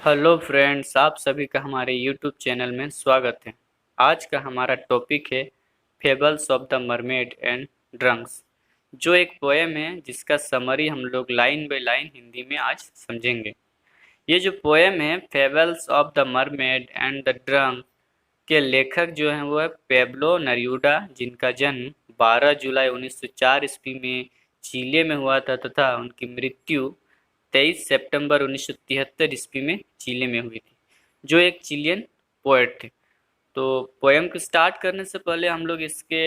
Hello friends, आप सभी का हमारे यूट्यूब चैनल में स्वागत है। आज का हमारा टॉपिक है fables of the mermaid and drunks, जो एक पोएम है जिसका समरी हम लोग लाइन बाय लाइन हिंदी में आज समझेंगे। ये जो पोएम है fables of the mermaid and the drunk के लेखक जो हैं वो है पेब्लो नरूदा, जिनका जन्म 12 जुलाई 1904 ईस्वी में चिले में हुआ था तथा उनकी मृत्यु 23 सितंबर 1973 ईस्वी में चिले में हुई थी, जो एक चिलियन पोएट थे। तो पोएम को स्टार्ट करने से पहले हम लोग इसके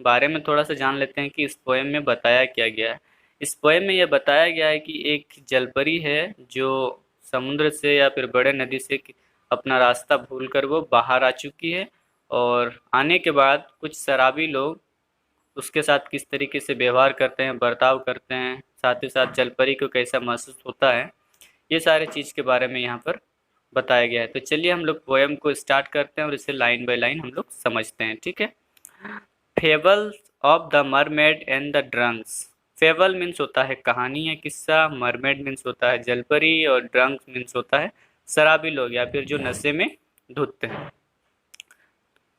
बारे में थोड़ा सा जान लेते हैं कि इस पोएम में बताया क्या गया है। इस पोएम में यह बताया गया है कि एक जलपरी है जो समुद्र से या फिर बड़े नदी से अपना रास्ता भूलकर वो बाहर आ चुकी है, और आने के बाद कुछ शराबी लोग उसके साथ किस तरीके से व्यवहार करते हैं, बर्ताव करते हैं, साथ ही साथ जलपरी को कैसा महसूस होता है, ये सारे चीज़ के बारे में यहाँ पर बताया गया है। तो चलिए हम लोग पोएम को स्टार्ट करते हैं और इसे लाइन बाय लाइन हम लोग समझते हैं, ठीक है। Fables of the mermaid and the drunks. Fable means होता है कहानी या किस्सा, मरमेड मीन्स होता है जलपरी, और ड्रंक्स मीन्स होता है शराबी लोग या फिर जो नशे में धुतते हैं।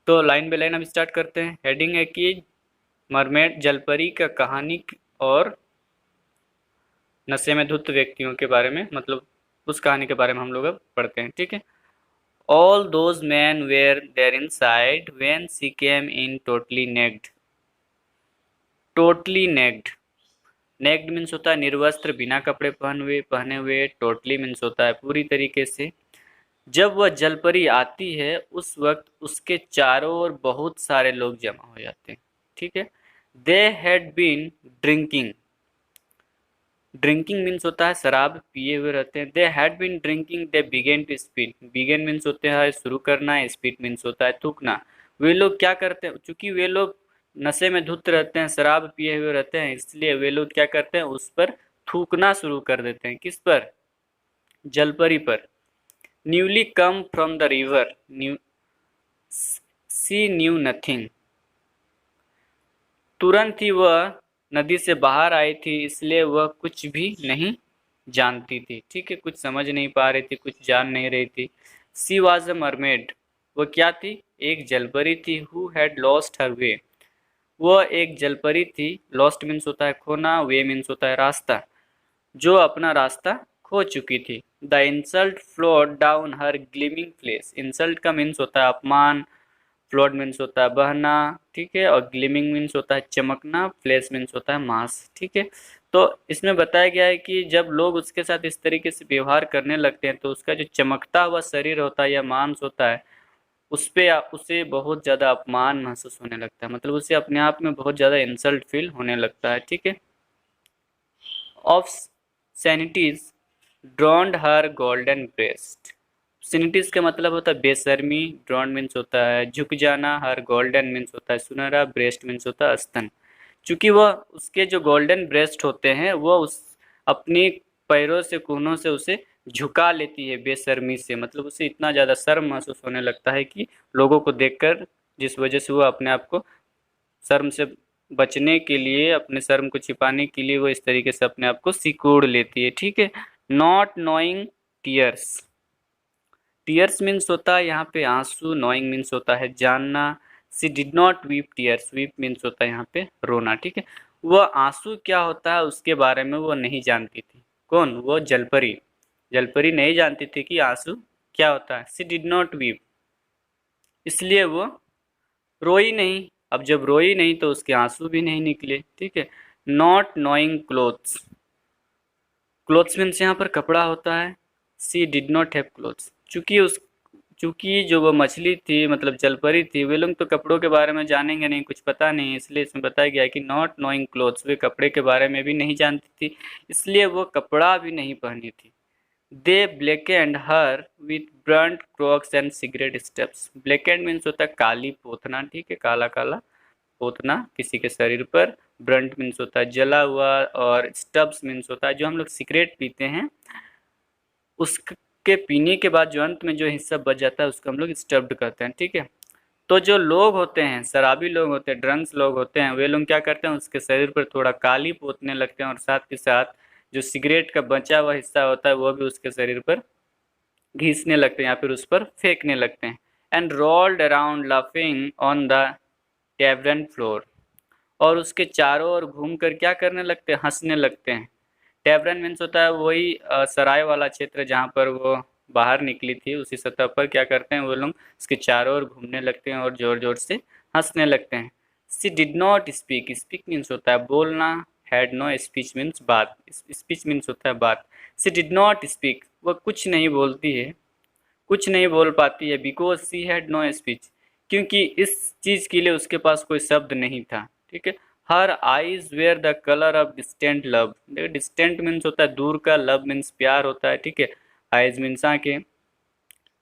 तो लाइन बाय लाइन हम स्टार्ट करते हैं। हेडिंग है कि मरमेड जलपरी का कहानी और नशे में धुत व्यक्तियों के बारे में, मतलब उस कहानी के बारे में हम लोग अब पढ़ते हैं, ठीक है। All those man were there inside when she came in totally naked. Totally naked, naked means होता है निर्वस्त्र, बिना कपड़े पहने हुए। टोटली मीन्स होता है पूरी तरीके से। जब वह जलपरी आती है उस वक्त उसके चारों ओर बहुत सारे लोग जमा हो जाते हैं, ठीक है। They had been drinking, drinking means होता है शराब पिए हुए रहते हैं। They had been drinking, they began to speed, began means होते हैं शुरू करना, स्पीड मीन्स होता है थूकना। वे लोग क्या करते हैं, चूंकि वे लोग नशे में धुत रहते हैं, शराब पिए हुए रहते हैं, इसलिए वे लोग क्या करते हैं, उस पर थूकना शुरू कर देते हैं। किस पर? जलपरी पर। Newly come from the river, knew she knew nothing, तुरंत ही वह नदी से बाहर आई थी, इसलिए वह कुछ भी नहीं जानती थी, ठीक है। कुछ समझ नहीं पा रही थी, कुछ जान नहीं रही थी। सी वॉज अ मरमेड, वह क्या थी? एक जलपरी थी। हु हैड लॉस्ट हर वे, वह एक जलपरी थी। लॉस्ट मीन्स होता है खोना, वे मीन्स होता है रास्ता, जो अपना रास्ता खो चुकी थी। The insult flowed down her gleaming place, insult का मीन्स होता है अपमान, फ्लोड मीन्स होता है बहना, ठीक है, और ग्लिमिंग मीन्स होता है चमकना, फ्लैश मीन्स होता है मांस, ठीक है। तो इसमें बताया गया है कि जब लोग उसके साथ इस तरीके से व्यवहार करने लगते हैं तो उसका जो चमकता हुआ शरीर होता है या मांस होता है, उस पे उसे बहुत ज़्यादा अपमान महसूस होने लगता है, मतलब उसे अपने आप में बहुत ज़्यादा इंसल्ट फील होने लगता है, ठीक है। Of sanities drowned her golden breast, sanities का मतलब होता है बेशर्मी, ड्रॉन्ड मीन्स होता है झुक जाना, हर गोल्डन मीन्स होता है सुनहरा, ब्रेस्ट मीन्स होता है स्तन। चूंकि वह उसके जो गोल्डन ब्रेस्ट होते हैं वह उस अपनी पैरों से कूनों से उसे झुका लेती है बेशर्मी से, मतलब उसे इतना ज़्यादा शर्म महसूस होने लगता है कि लोगों को देखकर, जिस वजह से वह अपने आप को शर्म से बचने के लिए, अपने शर्म को छिपाने के लिए वो इस तरीके से अपने आप को सिकोड़ लेती है, ठीक है। Not knowing tears, tears means होता है यहाँ पे आंसू, नोइंग मीन्स होता है जानना। She did not weep tears, weep means होता है यहाँ पे रोना, ठीक है। वह आंसू क्या होता है उसके बारे में वो नहीं जानती थी। कौन? वो जलपरी। जलपरी नहीं जानती थी कि आंसू क्या होता है। सी डिड नॉट वीप, इसलिए वो रोई नहीं। अब जब रोई नहीं तो उसके आंसू भी नहीं निकले, ठीक है। Not knowing clothes, clothes means यहाँ पर कपड़ा होता है। सी डिड नॉट हैव क्लोथ्स, चूंकि जो वो मछली थी, मतलब जलपरी थी, वे लोग तो कपड़ों के बारे में जानेंगे नहीं, कुछ पता नहीं, इसलिए इसमें बताया गया है कि नॉट नोइंग क्लोथ्स, वे कपड़े के बारे में भी नहीं जानती थी, इसलिए वो कपड़ा भी नहीं पहनी थी। They blackened her with burnt crocks and cigarette steps, blackened means होता है काली पोतना, ठीक है, काला काला पोतना किसी के शरीर पर। ब्रंट मीन्स होता है जला हुआ, और स्टब्स मीन्स होता है जो हम लोग सिगरेट पीते हैं उसके पीने के बाद जो अंत में जो हिस्सा बच जाता है उसको हम लोग स्टब्ड कहते हैं, ठीक है। तो जो लोग होते हैं, शराबी लोग होते हैं, ड्रंक्स लोग होते हैं, वे लोग क्या करते हैं, उसके शरीर पर थोड़ा काली पोतने लगते हैं, और साथ के साथ जो सिगरेट का बचा हुआ हिस्सा होता है वो भी उसके शरीर पर घिसने लगते हैं या फिर उस पर फेंकने लगते हैं। And rolled around laughing on the tavern floor, और उसके चारों ओर घूम कर क्या करने लगते हैं, हंसने लगते हैं। टेवरन मीन्स होता है वही सराय वाला क्षेत्र जहाँ पर वो बाहर निकली थी, उसी सतह पर क्या करते हैं वो लोग उसके चारों ओर घूमने लगते हैं और जोर जोर से हंसने लगते हैं। She did not speak, speak means होता है बोलना, हैड नो स्पीच मीन्स बात, स्पीच मीन्स होता है बात। सी डिड नॉट स्पीक, वह कुछ नहीं बोलती है, कुछ नहीं बोल पाती है। Because she had no speech, क्योंकि इस चीज के लिए उसके पास कोई शब्द नहीं था। ठीक है। Her eyes were the colour of distant love, देखो डिस्टेंट मीन्स होता है दूर का, लव मीन्स प्यार होता है। ठीक है। आईज मीन्स आंखें,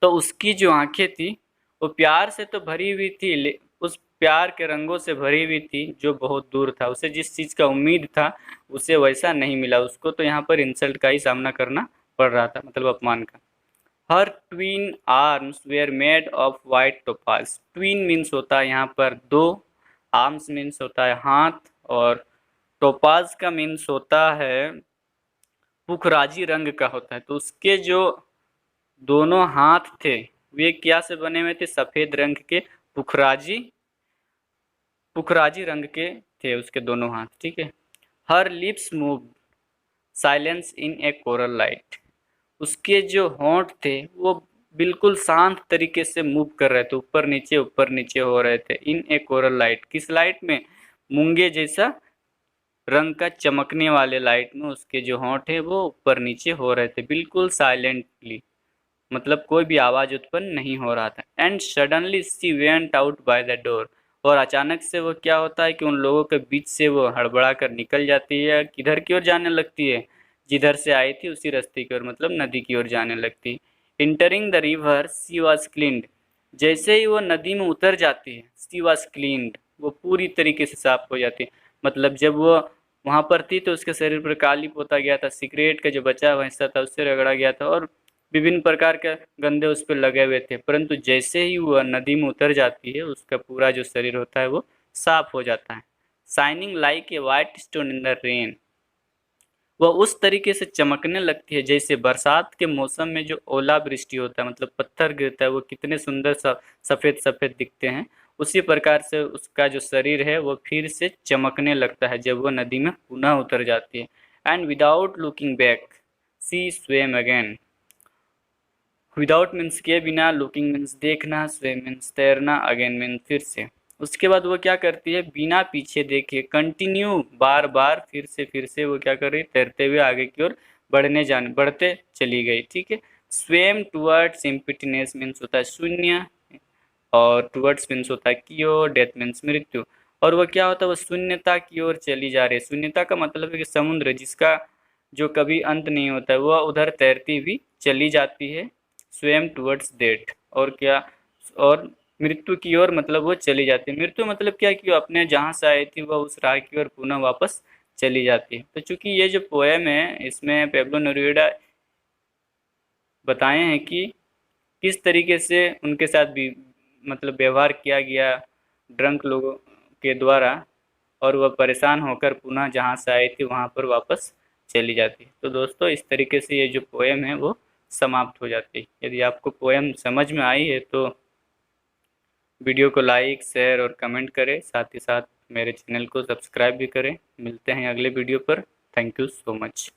तो उसकी जो आंखें थी वो प्यार से तो भरी हुई थी, उस प्यार के रंगों से भरी हुई थी जो बहुत दूर था। उसे जिस चीज का उम्मीद था उसे वैसा नहीं मिला। उसको तो यहाँ पर इंसल्ट का ही सामना करना पड़ रहा था, मतलब अपमान का। Her twin arms were made of white topaz, twin means होता है यहाँ पर दो, आर्म्स मीन्स होता है हाथ, और टोपाज का मीन्स होता है पुखराजी रंग का होता है। तो उसके जो दोनों हाथ थे वे क्या से बने हुए थे, सफेद रंग के पुखराजी, पुखराजी रंग के थे उसके दोनों हाथ। ठीक है। हर लिप्स मूव साइलेंस इन ए कोरल लाइट, उसके जो होंठ थे वो बिल्कुल शांत तरीके से मूव कर रहे थे, ऊपर नीचे हो रहे थे। इन ए कोरल लाइट, किस लाइट में, मूंगे जैसा रंग का चमकने वाले लाइट में उसके जो होंठ है वो ऊपर नीचे हो रहे थे, बिल्कुल साइलेंटली, मतलब कोई भी आवाज उत्पन्न नहीं हो रहा था। And suddenly she went out by the door, और अचानक से वो क्या होता है कि उन लोगों के बीच से वो हड़बड़ा कर निकल जाती है। किधर की ओर जाने लगती है, जिधर से आई थी उसी रास्ते की ओर, मतलब नदी की ओर जाने लगती। Entering the river she was cleaned, जैसे ही वो नदी में उतर जाती है सी वॉज क्लीन्ड, वो पूरी तरीके से साफ हो जाती है। मतलब जब वो वहां पर थी तो उसके शरीर पर काली पोता गया था, सिगरेट का जो बचा हुआ हिस्सा था उससे रगड़ा गया था, और विभिन्न प्रकार के गंदे उस पर लगे हुए थे। परंतु जैसे ही वह नदी में उतर जाती है उसका पूरा जो शरीर होता है वो साफ हो जाता है। Shining like a white stone in the rain, वह उस तरीके से चमकने लगती है जैसे बरसात के मौसम में जो ओलावृष्टि होता है, मतलब पत्थर गिरता है, वो कितने सुंदर सफेद सफेद दिखते हैं, उसी प्रकार से उसका जो शरीर है वो फिर से चमकने लगता है जब वो नदी में पुनः उतर जाती है। And without looking back she swam again, without means के बिना, लुकिंग मीन्स देखना, स्विम मीन्स तैरना, अगेन मीन्स फिर से। उसके बाद वो क्या करती है, बिना पीछे देखे कंटिन्यू बार बार फिर से वो क्या कर रही है, तैरते हुए आगे की ओर बढ़ते चली गई। ठीक है। स्वेम टुवर्ड्स एम्प्टीनेस मीन्स होता है शून्य, और टुवर्ड्स मीन्स होता है की ओर, डेथ मीन्स मृत्यु। और वह क्या होता है, वो शून्यता की ओर चली जा रही है। शून्यता का मतलब है कि समुद्र जिसका जो कभी अंत नहीं होता है वह उधर तैरती हुई चली जाती है, स्वेम टुवर्ड्स डेथ। और क्या, और मृत्यु की ओर मतलब वो चली जाती है। मृत्यु मतलब क्या कि वो अपने जहाँ से आई थी वह उस राह की ओर पुनः वापस चली जाती है। तो चूंकि ये जो पोएम है इसमें पेब्लो नेरुदा बताए हैं कि किस तरीके से उनके साथ भी मतलब व्यवहार किया गया ड्रंक लोगों के द्वारा, और वह परेशान होकर पुनः जहाँ से आई थी वहाँ पर वापस चली जाती है। तो दोस्तों इस तरीके से ये जो पोएम है वो समाप्त हो जाती है। यदि आपको पोएम समझ में आई है तो वीडियो को लाइक शेयर और कमेंट करें, साथ ही साथ मेरे चैनल को सब्सक्राइब भी करें। मिलते हैं अगले वीडियो पर। Thank you so much.